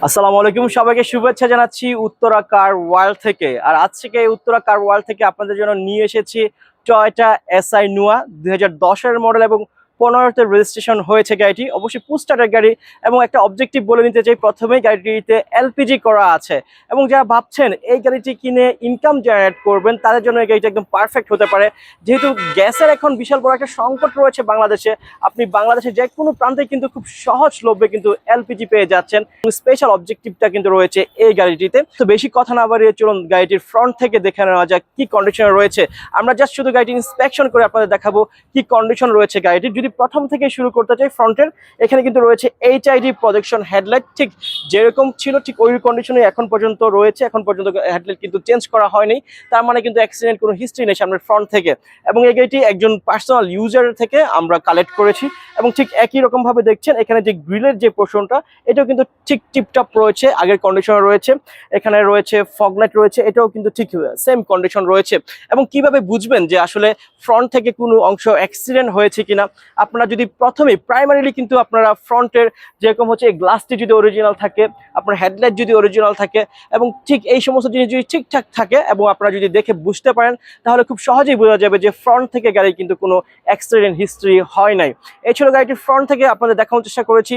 আসসালামু আলাইকুম, সবাইকে শুভেচ্ছা জানাচ্ছি উত্তরা কার ওয়ার্ল্ড থেকে। আর আজকে এই উত্তরা কার ওয়ার্ল্ড থেকে আপনাদের জন্য নিয়ে এসেছি টয়োটা এসআই নোয়া 2010-এর মডেল এবং 15তে রেজিস্ট্রেশন হয়েছে গাড়িটি। অবশ্যই পুস্টারের গাড়ি এবং একটা অবজেক্টিভ বলে নিতে চাই, প্রথমেই গাড়িটিতে এলপিজি করা আছে এবং যারা ভাবছেন এই গাড়িটি কিনে ইনকাম জেনারেট করবেন তাদের জন্য এই গাড়িটা একদম পারফেক্ট হতে পারে। যেহেতু গ্যাসের এখন বিশাল বড় একটা সংকট রয়েছে বাংলাদেশে, আপনি বাংলাদেশে যে কোনো প্রান্তে কিন্তু খুব সহজলভ্যে কিন্তু এলপিজি পেয়ে যাচ্ছেন। স্পেশাল অবজেক্টিভটা কিন্তু রয়েছে এই গাড়িটিতে। তো বেশি কথা না বাড়িয়ে চলুন গাড়িটির ফ্রন্ট থেকে দেখে নেওয়া যাক কি কন্ডিশনে রয়েছে। আমরা জাস্ট শুধু গাড়িটি ইন্সপেকশন করে আপনাদের দেখাবো কি কন্ডিশন রয়েছে গাড়িটির। যদি প্রথম থেকে শুরু করতে চাই ফ্রন্টের, এখানে কিন্তু রয়েছে এইচআইডি প্রজেকশন হেডলাইট, ঠিক যেরকম ছিল ঠিক ওই কন্ডিশনে এখন পর্যন্ত রয়েছে। এখন পর্যন্ত হেডলাইট কিন্তু চেঞ্জ করা হয়নি, তার মানে কিন্তু অ্যাক্সিডেন্ট কোনো হিস্ট্রি নেই সামনের ফ্রন্ট থেকে। এবং এই গাড়িটি একজন পার্সোনাল ইউজার থেকে আমরা কালেক্ট করেছি এবং ঠিক একই রকম ভাবে দেখছেন এখানে যে গ্রিলের যে পোর্শনটা এটাও কিন্তু ঠিক টিপটপ রয়েছে, আগের কন্ডিশনে রয়েছে। এখানে রয়েছে ফগলাইট রয়েছে, এটাও কিন্তু ঠিক সেম কন্ডিশন রয়েছে। এবং কিভাবে বুঝবেন যে আসলে ফ্রন্ট থেকে কোনো অংশ অ্যাক্সিডেন্ট হয়েছে কিনা, আপনারা যদি প্রথমে প্রাইমারিলি কিন্তু আপনারা ফ্রন্টের যেরকম হচ্ছে গ্লাসটি যদি অরিজিনাল থাকে, আপনার হেডলাইট যদি অরিজিনাল থাকে এবং ঠিক এই সমস্ত জিনিস যদি ঠিকঠাক থাকে এবং আপনারা যদি দেখে বুঝতে পারেন, তাহলে খুব সহজেই বোঝা যাবে যে ফ্রন্ট থেকে গাড়ি কিন্তু কোনো অ্যাক্সিডেন্ট হিস্ট্রি হয় নাই। এই ছিল গাড়িটির ফ্রন্ট থেকে আপনাদের দেখানোর চেষ্টা করেছি।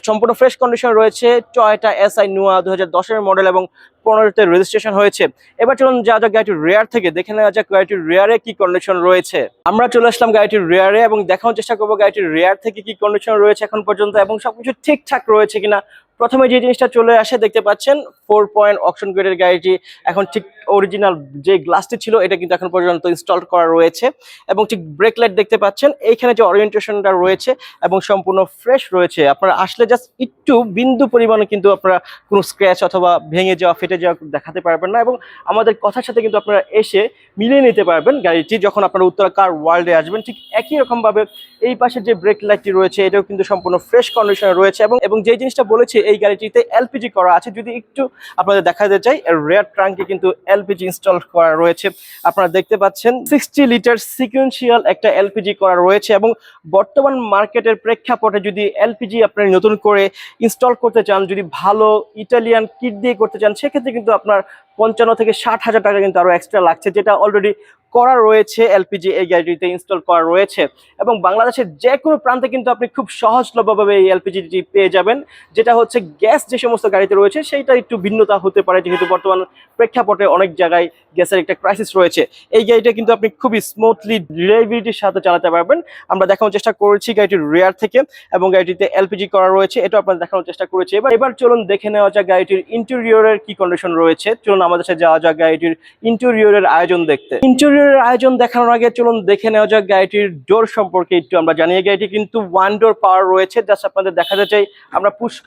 সম্পূর্ণ ফ্রেশ কন্ডিশন রয়েছে, টয়োটা এসআই নোয়া 2010-এর মডেল এবং 15তে রেজিস্ট্রেশন হয়েছে। এবার চলুন যা যাক গাড়িটির রেয়ার থেকে দেখে নেওয়া যাক গাড়িটির রেয়ারে কি কন্ডিশন রয়েছে। আমরা চলে আসলাম গাড়িটির রেয়ারে এবং দেখানোর চেষ্টা করবো গাড়িটির রেয়ার থেকে কি কন্ডিশন রয়েছে এখন পর্যন্ত এবং সবকিছু ঠিকঠাক রয়েছে কিনা। প্রথমে যে জিনিসটা চলে আসে দেখতে পাচ্ছেন 4 পয়েন্ট অকশন গ্রেডের গাড়িটি এখন ঠিক অরিজিনাল যে গ্লাসটি ছিল এটা কিন্তু এখন পর্যন্ত ইনস্টল করা রয়েছে এবং ঠিক ব্রেক লাইট দেখতে পাচ্ছেন এইখানে যে ওরিয়েন্টেশনটা রয়েছে এবং সম্পূর্ণ ফ্রেশ রয়েছে। আপনারা আসলে জাস্ট একটু বিন্দু পরিমাণে কিন্তু আপনারা কোনো স্ক্র্যাচ অথবা ভেঙে যাওয়া ফেটে যাওয়া দেখাতে পারবেন না এবং আমাদের কথার সাথে কিন্তু আপনারা এসে মিলিয়ে নিতে পারবেন গাড়িটি যখন আপনারা উত্তরা কার ওয়ার্ল্ডে আসবেন। ঠিক একই রকম ভাবে এই পাশে যে ব্রেক লাইটটি রয়েছে এটাও কিন্তু সম্পূর্ণ ফ্রেশ কন্ডিশনে রয়েছে এবং যে জিনিসটা বলেছি এই গাড়িটিতে এলপিজি করা আছে। যদি একটু আপনাদের দেখাতে চাই, রেয়ার ট্রাঙ্কে কিন্তু এলপিজি ইনস্টল করা রয়েছে। আপনারা দেখতে পাচ্ছেন 60 লিটার সিকুয়েন্সিয়াল একটা এলপিজি করা রয়েছে এবং বর্তমান মার্কেটের প্রেক্ষাপটে যদি এলপিজি আপনারা নতুন করে ইনস্টল করতে চান, যদি ভালো ইটালিয়ান কিট দিয়ে করতে চান, সেক্ষেত্রে কিন্তু আপনার 55 থেকে 60 হাজার টাকা কিন্তু আরো এক্সট্রা লাগছে, যেটা অলরেডি করা রয়েছে। এলপিজি এই গাড়িটিতে ইনস্টল করা রয়েছে এবং বাংলাদেশের যে কোনো প্রান্তে কিন্তু আপনি খুব সহজলভ্যভাবে এই এলপিজিটি পেয়ে যাবেন। যেটা হচ্ছে গ্যাস যে সমস্ত গাড়িতে রয়েছে সেইটা একটু ভিন্নতা হতে পারে, যেহেতু বর্তমান প্রেক্ষাপটে অনেক জায়গায় গ্যাসের একটা ক্রাইসিস রয়েছে। এই গাড়িটা কিন্তু আপনি খুবই স্মুথলি রিলায়েবিলিটির সাথে চালাতে পারবেন। আমরা দেখানোর চেষ্টা করেছি গাড়িটির রেয়ার থেকে এবং গাড়িটিতে এলপিজি করা রয়েছে, এটা আপনাদের দেখানোর চেষ্টা করেছি। এবার চলুন দেখে নেওয়া যাক গাড়িটির ইন্টেরিয়রের কি কন্ডিশন রয়েছে। চলুন আমাদের সাথে যাওয়া যাক গাড়িটির ইন্টেরিয়রের আয়োজন দেখতে। ইন্টেরিয়রের আয়োজন দেখানোর আগে চলুন দেখে নেওয়া যাক গাড়িটির ডোর সম্পর্কে একটু আমরা জানিয়ে। গাড়িটি কিন্তু 1 ডোর পাওয়ার রয়েছে, জাস্ট আপনাদের দেখাতে চাই।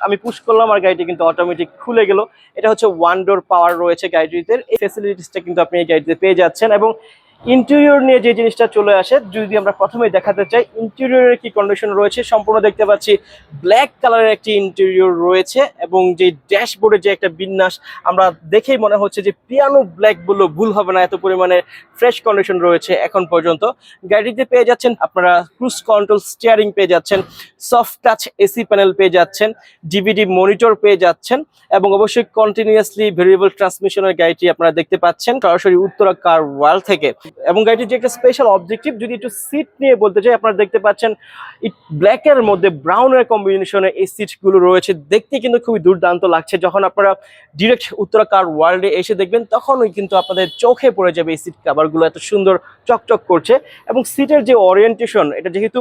আমি পুশ করলাম আর গাড়িটি কিন্তু অটোমেটিক খুলে গেল। এটা হচ্ছে 1 ডোর পাওয়ার রয়েছে গাড়িটিতে। এই ফ্যাসিলিটিসটা কিন্তু আপনি এই গাড়িতে পেয়ে যাচ্ছেন। এবং ইন্টেরিয়র নিয়ে যে জিনিসটা চলে আসে, যদি আমরা প্রথমে দেখাতে চাই ইন্টেরিয়রের কি কন্ডিশন রয়েছে। সম্পূর্ণ দেখতে পাচ্ছি ব্ল্যাক কালারের একটি ইন্টেরিয়র রয়েছে এবং যে ড্যাশবোর্ডের যে একটা বিন্যাস আমরা দেখেই মনে হচ্ছে যে পিয়ানো ব্ল্যাক বললেও ভুল হবে না, এত পরিমাণে ফ্রেশ কন্ডিশন রয়েছে এখন পর্যন্ত। গাড়িতে পেয়ে যাচ্ছেন আপনারা ক্রুজ কন্ট্রোল স্টিয়ারিং পেয়ে যাচ্ছেন, সফট টাচ এসি প্যানেল পেয়ে যাচ্ছেন, ডিভিডি মনিটর পেয়ে যাচ্ছেন এবং অবশ্যই কন্টিনিউয়াসলি ভেরিয়েবল ট্রান্সমিশনের গাড়িটি আপনারা দেখতে পাচ্ছেন সরাসরি উত্তরা কার ওয়ার্ল্ড থেকে। এবং গাড়িটির যে একটা স্পেশাল অবজেক্টিভ যদি একটু সিট নিয়ে বলতে চাই, আপনারা দেখতে পাচ্ছেন ব্ল্যাকের মধ্যে ব্রাউনের কম্বিনেশনে এই সিটগুলো রয়েছে, দেখতে কিন্তু খুবই দুর্দান্ত লাগছে। যখন আপনারা ডিরেক্ট উত্তরা কার ওয়ার্ল্ডে এসে দেখবেন তখনই কিন্তু আপনাদের চোখে পড়ে যাবে এই সিট কাভারগুলো এত সুন্দর চকচক করছে। এবং সিটের যে ওরিয়েন্টেশন, এটা যেহেতু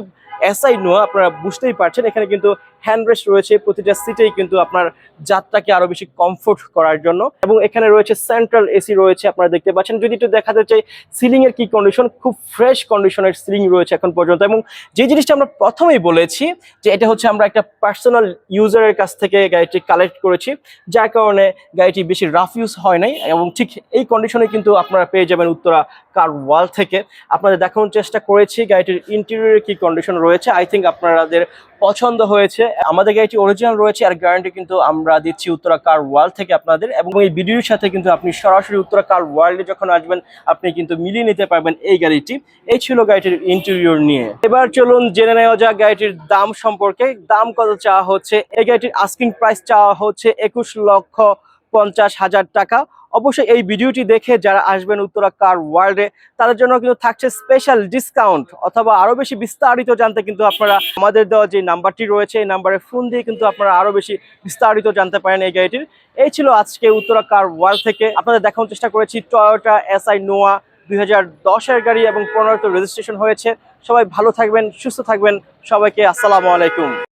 এসআই নোয়া আপনারা বুঝতেই পারছেন, এখানে কিন্তু হ্যান্ডরেস্ট রয়েছে প্রতিটা সিটেই কিন্তু আপনার যাত্রাকে আরো বেশি কমফোর্ট করার জন্য। এবং এখানে রয়েছে সেন্ট্রাল এসি রয়েছে, আপনারা দেখতে পাচ্ছেন। যদি একটু দেখাতে চাই সিলিং এর কি কন্ডিশন, খুব ফ্রেশ কন্ডিশনের সিলিং রয়েছে এখন পর্যন্ত। এবং যে জিনিসটা আমরা প্রথমেই বলেছি যে এটা হচ্ছে আমরা একটা পার্সোনাল ইউজারের কাছ থেকে গাড়িটি কালেক্ট করেছি, যার কারণে গাড়িটি বেশি রাফ ইউজ হয় নাই এবং ঠিক এই কন্ডিশনে কিন্তু আপনারা পেয়ে যাবেন উত্তরা কার ওয়ার্ল্ড থেকে। আপনাদের দেখানোর চেষ্টা করেছি গাড়িটির ইন্টেরিয়রের কি কন্ডিশন রয়েছে। আই থিঙ্ক আপনাদের পছন্দ হয়েছে। আমাদের গাড়িটি অরিজিনাল রয়েছে আর গ্যারান্টি কিন্তু আমরা দিচ্ছি উত্তরা কার ওয়ার্ল্ড থেকে আপনাদের, এবং এই ভিডিওর সাথে কিন্তু আপনি সরাসরি উত্তরা কার ওয়ার্ল্ডে যখন আসবেন আপনি কিন্তু মিলিয়ে নিতে পারবেন এই গাড়িটি। এই ছিল গাড়িটির ইন্টেরিয়র নিয়ে। এবার চলুন জেনে নেওয়া যাক গাড়িটির দাম সম্পর্কে। দাম কত চাওয়া হচ্ছে? এই গাড়িটির আস্কিং প্রাইস চাওয়া হচ্ছে 21,50,000 টাকা। অবশ্যই এই ভিডিওটি দেখে যারা আসবেন উত্তরা কার ওয়ার্ল্ডে তাদের জন্য কিন্তু থাকছে স্পেশাল ডিসকাউন্ট, অথবা আরো বেশি বিস্তারিত জানতে কিন্তু আপনারা আমাদের দেওয়া যে নাম্বারটি রয়েছে এই নাম্বারে ফোন দিয়ে কিন্তু আপনারা আরো বেশি বিস্তারিত জানতে পারেন এই গাড়িটির। এই ছিল আজকে উত্তরা কার ওয়ার্ল্ড থেকে আপনাদের দেখানোর চেষ্টা করেছি টয়োটা এসআই নোয়া 2010-এর গাড়ি এবং 15তে রেজিস্ট্রেশন হয়েছে। সবাই ভালো থাকবেন, সুস্থ থাকবেন। সবাইকে আসসালামু আলাইকুম।